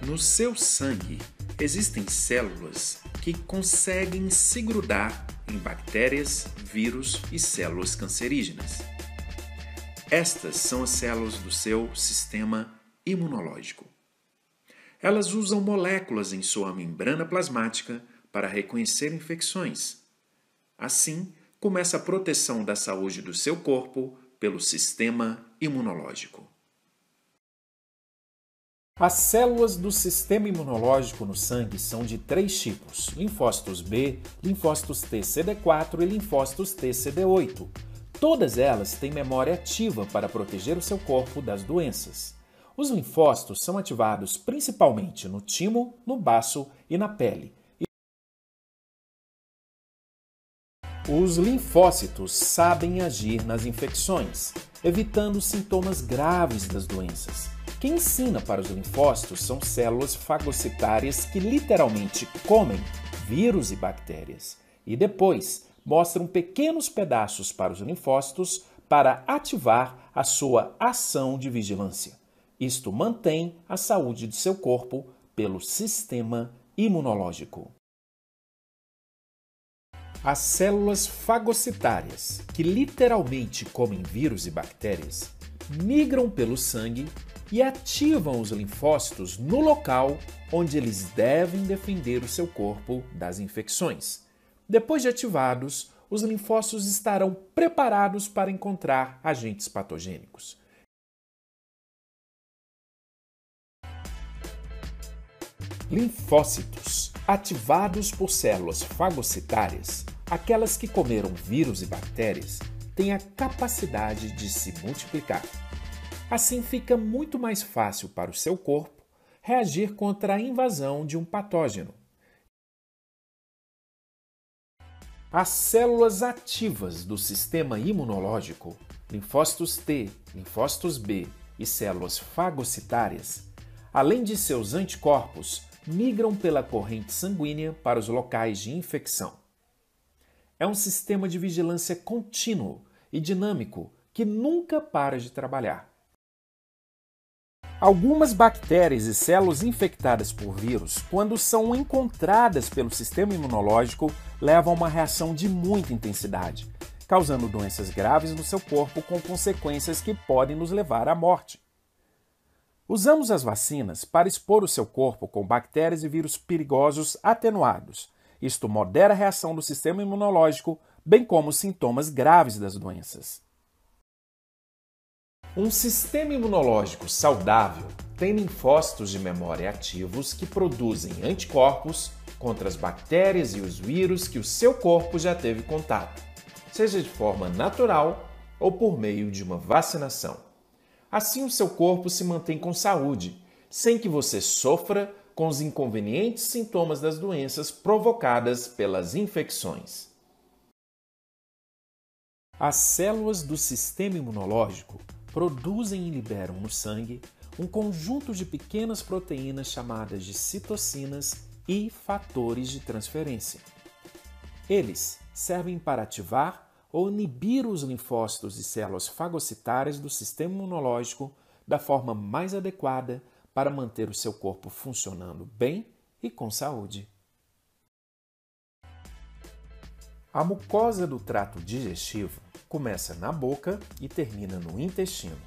No seu sangue existem células que conseguem se grudar em bactérias, vírus e células cancerígenas. Estas são as células do seu sistema imunológico. Elas usam moléculas em sua membrana plasmática para reconhecer infecções. Assim, começa a proteção da saúde do seu corpo pelo sistema imunológico. As células do sistema imunológico no sangue são de 3 tipos: linfócitos B, linfócitos T-CD4 e linfócitos T-CD8. Todas elas têm memória ativa para proteger o seu corpo das doenças. Os linfócitos são ativados principalmente no timo, no baço e na pele. Os linfócitos sabem agir nas infecções, evitando sintomas graves das doenças. Quem ensina para os linfócitos são células fagocitárias que literalmente comem vírus e bactérias e depois mostram pequenos pedaços para os linfócitos para ativar a sua ação de vigilância. Isto mantém a saúde de seu corpo pelo sistema imunológico. As células fagocitárias, que literalmente comem vírus e bactérias, migram pelo sangue e ativam os linfócitos no local onde eles devem defender o seu corpo das infecções. Depois de ativados, os linfócitos estarão preparados para encontrar agentes patogênicos. Linfócitos, ativados por células fagocitárias, aquelas que comeram vírus e bactérias, têm a capacidade de se multiplicar. Assim fica muito mais fácil para o seu corpo reagir contra a invasão de um patógeno. As células ativas do sistema imunológico, linfócitos T, linfócitos B e células fagocitárias, além de seus anticorpos, migram pela corrente sanguínea para os locais de infecção. É um sistema de vigilância contínuo e dinâmico que nunca para de trabalhar. Algumas bactérias e células infectadas por vírus, quando são encontradas pelo sistema imunológico, levam a uma reação de muita intensidade, causando doenças graves no seu corpo com consequências que podem nos levar à morte. Usamos as vacinas para expor o seu corpo com bactérias e vírus perigosos atenuados. Isto modera a reação do sistema imunológico, bem como os sintomas graves das doenças. Um sistema imunológico saudável tem linfócitos de memória ativos que produzem anticorpos contra as bactérias e os vírus que o seu corpo já teve contato, seja de forma natural ou por meio de uma vacinação. Assim, o seu corpo se mantém com saúde, sem que você sofra com os inconvenientes sintomas das doenças provocadas pelas infecções. As células do sistema imunológico produzem e liberam no sangue um conjunto de pequenas proteínas chamadas de citocinas e fatores de transferência. Eles servem para ativar ou inibir os linfócitos e células fagocitárias do sistema imunológico da forma mais adequada para manter o seu corpo funcionando bem e com saúde. A mucosa do trato digestivo começa na boca e termina no intestino.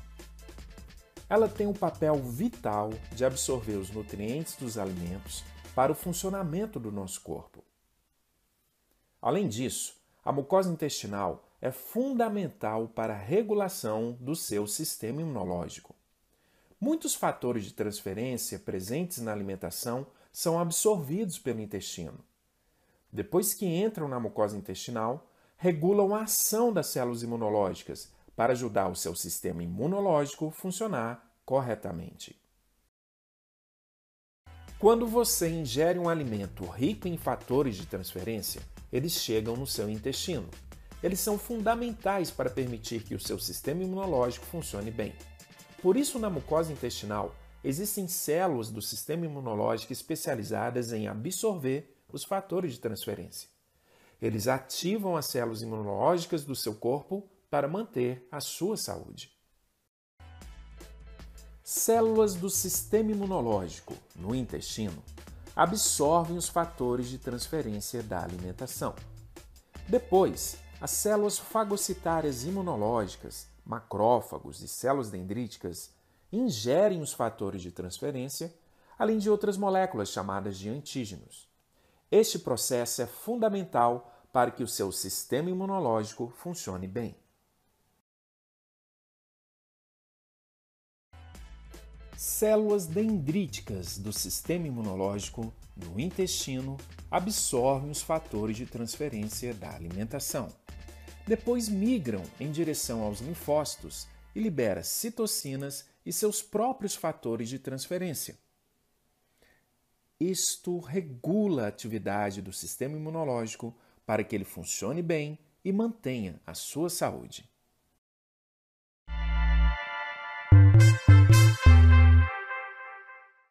Ela tem um papel vital de absorver os nutrientes dos alimentos para o funcionamento do nosso corpo. Além disso, a mucosa intestinal é fundamental para a regulação do seu sistema imunológico. Muitos fatores de transferência presentes na alimentação são absorvidos pelo intestino. Depois que entram na mucosa intestinal, regulam a ação das células imunológicas para ajudar o seu sistema imunológico a funcionar corretamente. Quando você ingere um alimento rico em fatores de transferência, eles chegam no seu intestino. Eles são fundamentais para permitir que o seu sistema imunológico funcione bem. Por isso, na mucosa intestinal, existem células do sistema imunológico especializadas em absorver os fatores de transferência. Eles ativam as células imunológicas do seu corpo para manter a sua saúde. Células do sistema imunológico, no intestino, absorvem os fatores de transferência da alimentação. Depois, as células fagocitárias imunológicas, macrófagos e células dendríticas ingerem os fatores de transferência, além de outras moléculas chamadas de antígenos. Este processo é fundamental para que o seu sistema imunológico funcione bem. Células dendríticas do sistema imunológico no intestino absorvem os fatores de transferência da alimentação. Depois migram em direção aos linfócitos e liberam citocinas e seus próprios fatores de transferência. Isto regula a atividade do sistema imunológico para que ele funcione bem e mantenha a sua saúde.